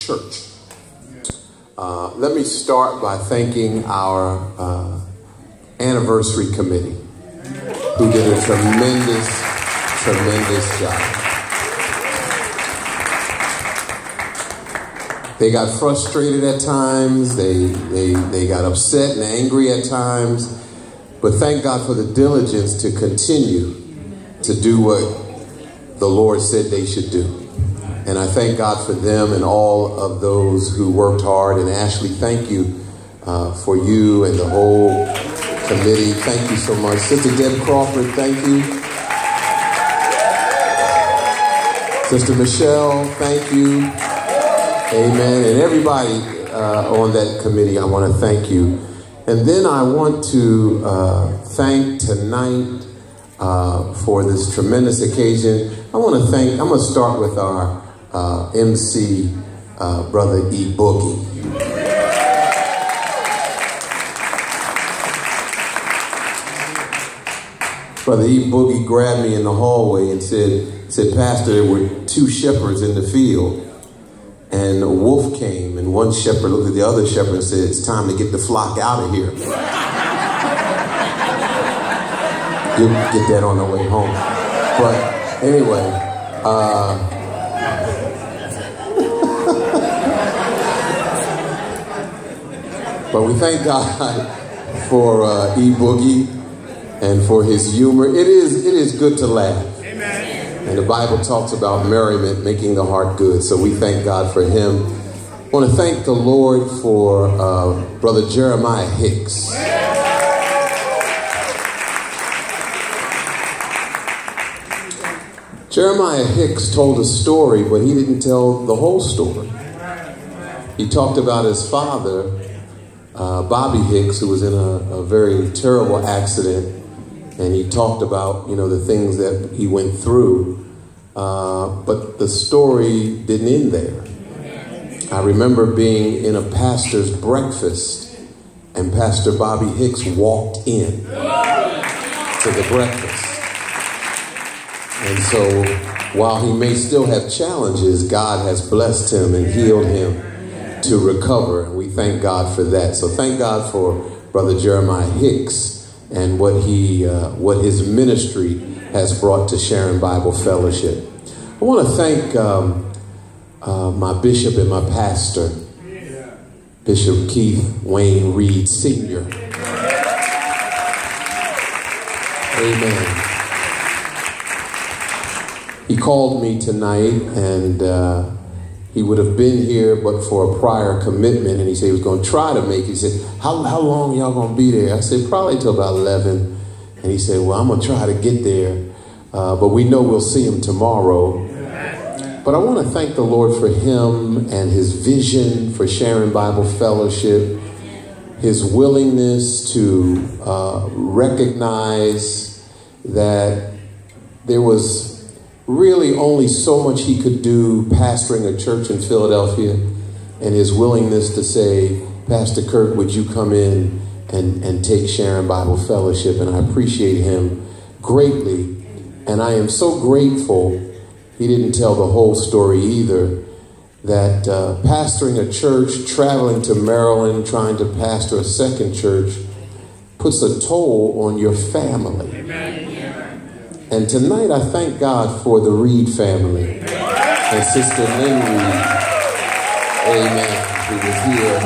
church. Let me start by thanking our anniversary committee, who did a tremendous job. They got frustrated at times. They got upset and angry at times. But thank God for the diligence to continue to do what the Lord said they should do. And I thank God for them and all of those who worked hard. And Ashley, thank you for you and the whole committee. Thank you so much. Sister Deb Crawford, thank you. Sister Michelle, thank you. Amen. And everybody on that committee, I want to thank you. And then I want to thank tonight for this tremendous occasion. I'm going to start with our MC, Brother E. Boogie. Brother E. Boogie grabbed me in the hallway and said, Pastor, there were two shepherds in the field. And a wolf came, and one shepherd looked at the other shepherd and said, it's time to get the flock out of here. You'll get that on the way home. But anyway, but we thank God for E. Boogie and for his humor. It is good to laugh. And the Bible talks about merriment, making the heart good. So we thank God for him. I want to thank the Lord for Brother Jeremiah Hicks. Jeremiah Hicks told a story, but he didn't tell the whole story. He talked about his father, Bobby Hicks, who was in a very terrible accident. And he talked about, the things that he went through. But the story didn't end there. I remember being in a pastor's breakfast, and Pastor Bobby Hicks walked in to the breakfast. And so while he may still have challenges, God has blessed him and healed him to recover. And we thank God for that. So thank God for Brother Jeremiah Hicks and what his ministry has brought to Sharon Bible Fellowship. I want to thank my bishop and my pastor, Bishop Keith Wayne Reed Sr. Amen. He called me tonight, and he would have been here but for a prior commitment, and he said he was going to try to make it. He said, how long are y'all going to be there? I said, probably till about 11. And he said, well, I'm going to try to get there, but we know we'll see him tomorrow. But I want to thank the Lord for him and his vision for Sharon Bible Fellowship, his willingness to recognize that there was really only so much he could do pastoring a church in Philadelphia, and his willingness to say, Pastor Kirk, would you come in and take Sharon Bible Fellowship? And I appreciate him greatly. And I am so grateful he didn't tell the whole story either, that pastoring a church, traveling to Maryland, trying to pastor a second church, puts a toll on your family. Amen. And tonight I thank God for the Reed family and Sister Lynn Reed, amen, who was here,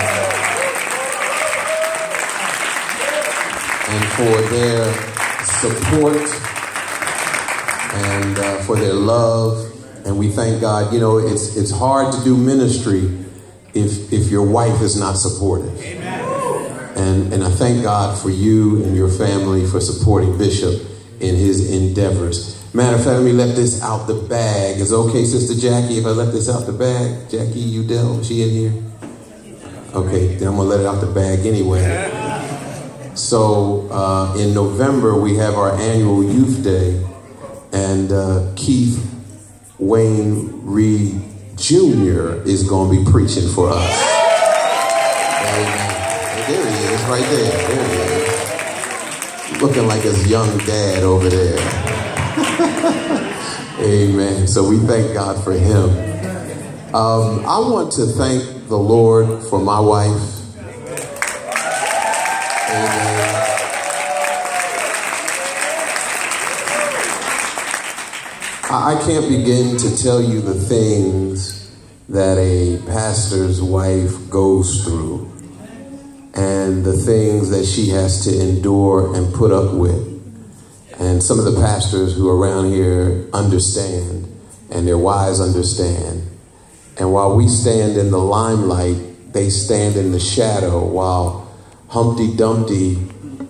and for their support and for their love. And we thank God. It's hard to do ministry if your wife is not supportive. Amen. And I thank God for you and your family for supporting Bishop in his endeavors. Matter of fact, let me let this out the bag. Is it okay, Sister Jackie, if I let this out the bag? Jackie Udell, is she in here? Okay, then I'm going to let it out the bag anyway. So in November, we have our annual Youth Day, and Keith Wayne Reed Jr. is going to be preaching for us. Amen. There he is, right there. There he is. Looking like his young dad over there. Amen. So we thank God for him. I want to thank the Lord for my wife. Amen. I can't begin to tell you the things that a pastor's wife goes through and the things that she has to endure and put up with. And some of the pastors who are around here understand, and their wives understand. And while we stand in the limelight, they stand in the shadow. While Humpty Dumpty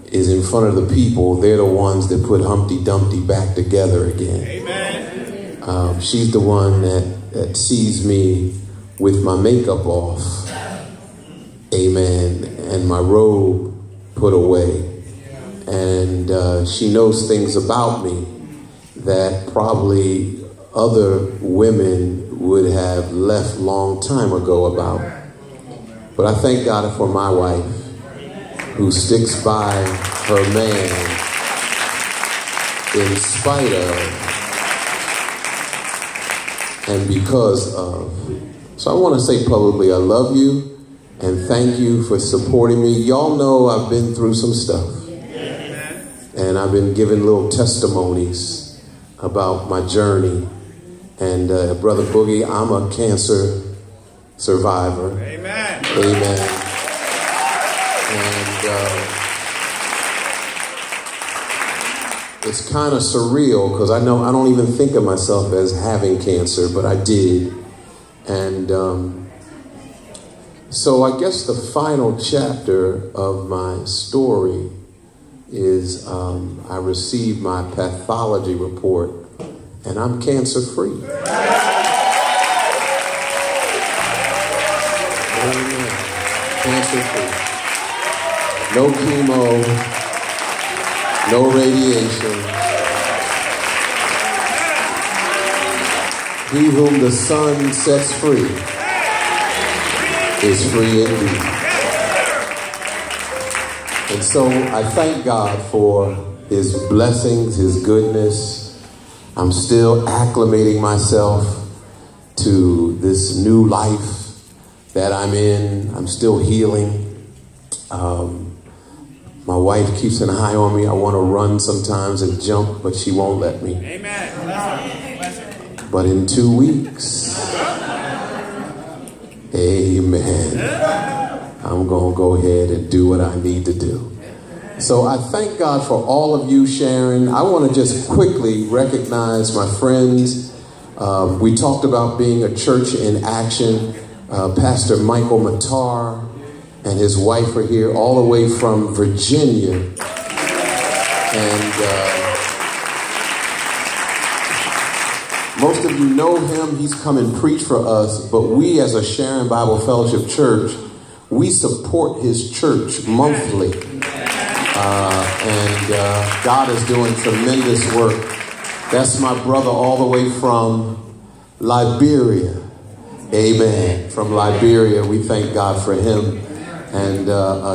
is in front of the people, they're the ones that put Humpty Dumpty back together again. Amen. She's the one that sees me with my makeup off. Amen. And my robe put away. And she knows things about me that probably other women would have left long time ago about. But I thank God for my wife who sticks by her man in spite of and because of. So I want to say publicly, I love you and thank you for supporting me. Y'all know I've been through some stuff. And I've been giving little testimonies about my journey. And Brother Boogie, I'm a cancer survivor. Amen. Amen. And it's kind of surreal because I know I don't even think of myself as having cancer, but I did. And so I guess the final chapter of my story is I received my pathology report and I'm cancer free. Amen. Cancer free. No chemo, no radiation. He whom the Son sets free is free indeed. And so I thank God for his blessings, his goodness. I'm still acclimating myself to this new life that I'm in. I'm still healing. My wife keeps an eye on me. I want to run sometimes and jump, but she won't let me. Amen. But in 2 weeks, amen, I'm going to go ahead and do what I need to do. So I thank God for all of you, Sharon. I want to just quickly recognize my friends. We talked about being a church in action. Pastor Michael Matar and his wife are here all the way from Virginia. And most of you know him. He's come and preached for us. But we as a Sharon Bible Fellowship Church, we support his church monthly. And God is doing tremendous work. That's my brother all the way from Liberia. Amen. From Liberia, we thank God for him. And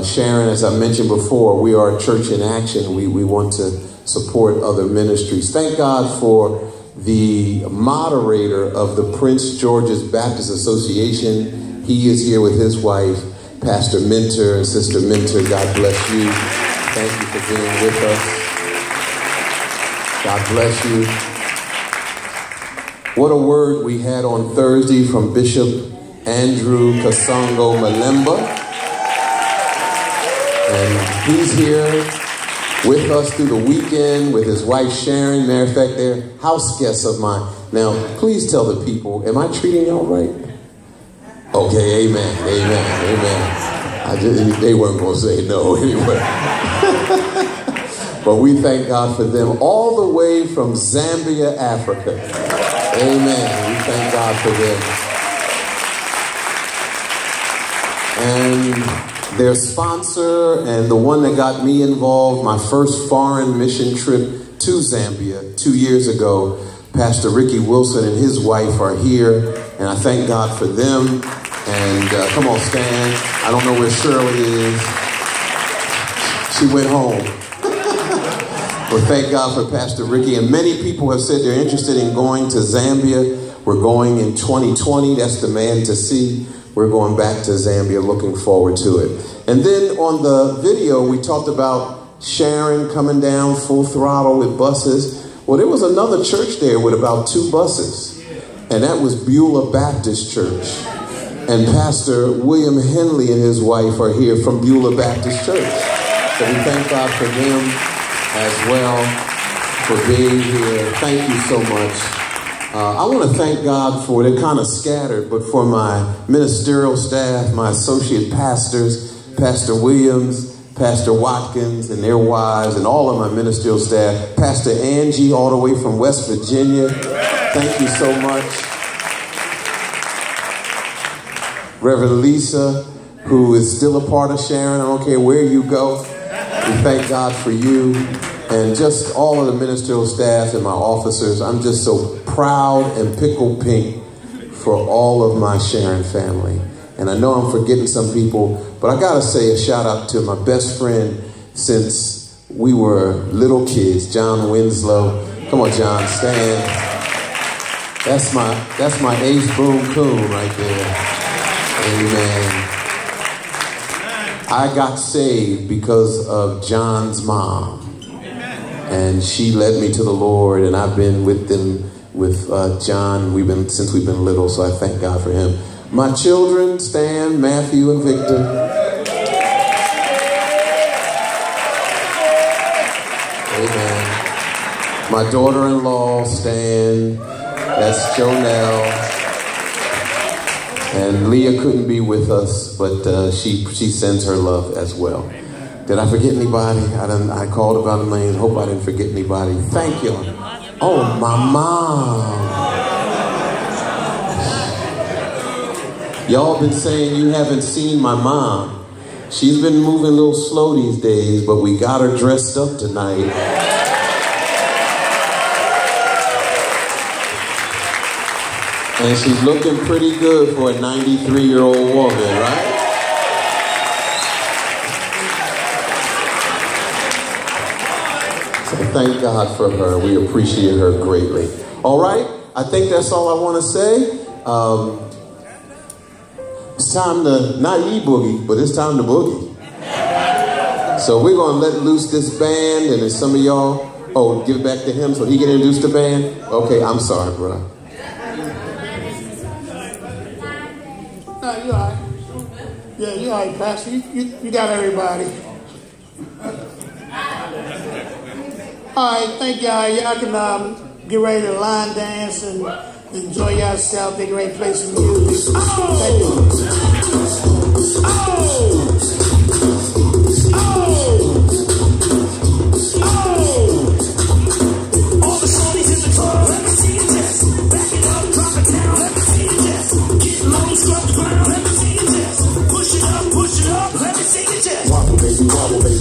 Sharon, as I mentioned before, we are a church in action. We want to support other ministries. Thank God for the moderator of the Prince George's Baptist Association. He is here with his wife, Pastor Minter and Sister Minter. God bless you. Thank you for being with us. God bless you. What a word we had on Thursday from Bishop Andrew Kasongo Malemba. And he's here with us through the weekend with his wife Sharon. Matter of fact, they're house guests of mine. Now, please tell the people, am I treating y'all right? Okay, amen, amen, amen. They weren't going to say no anyway. But we thank God for them all the way from Zambia, Africa. Amen. We thank God for them. And their sponsor and the one that got me involved, my first foreign mission trip to Zambia 2 years ago, Pastor Ricky Wilson and his wife are here. And I thank God for them. And come on, stand. I don't know where Shirley is. She went home. But thank God for Pastor Ricky. And many people have said they're interested in going to Zambia. We're going in 2020. That's the man to see. We're going back to Zambia, looking forward to it. And then on the video, we talked about Sharon coming down full throttle with buses. Well, there was another church there with about 2 buses, and that was Beulah Baptist Church. And Pastor William Henley and his wife are here from Beulah Baptist Church. So we thank God for them as well, for being here. Thank you so much. I want to thank God for, they're kind of scattered, but for my ministerial staff, my associate pastors, Pastor Williams, Pastor Watkins and their wives, and all of my ministerial staff, Pastor Angie all the way from West Virginia. Thank you so much. Reverend Lisa, who is still a part of Sharon. I don't care where you go. We thank God for you. And just all of the ministerial staff and my officers. I'm just so proud and pickle pink for all of my Sharon family. And I know I'm forgetting some people, but I gotta say a shout out to my best friend since we were little kids, John Winslow. Come on, John, stand. That's my ace boom coon right there. Amen. I got saved because of John's mom. And she led me to the Lord, and I've been with them, with John, since we've been little, so I thank God for him. My children, Stan, Matthew, and Victor. Amen. My daughter-in-law, Stan, that's Jonelle. And Leah couldn't be with us, but she sends her love as well. Did I forget anybody? I called about a million. Hope I didn't forget anybody. Thank you. Oh, my mom. Y'all been saying you haven't seen my mom. She's been moving a little slow these days, but we got her dressed up tonight. And she's looking pretty good for a 93-year-old woman, right? Thank God for her. We appreciate her greatly. All right. I think that's all I want to say. It's time to, not e-boogie, but it's time to boogie. So we're going to let loose this band. And if some of y'all, give it back to him so he can introduce the band. Okay, I'm sorry, bro. No, you're all right. Yeah, you're all right, Pastor. You got everybody. All right, thank y'all. Y'all can get ready to line dance and enjoy yourself. Get ready to play some music. Thank you. All the shorties in the club, let me see you dance. Back it up, drop it down, let me see you dance. Get low, scrub the ground, let me see you dance. Push it up, let me see you dance. Wobble, baby, wobble, baby.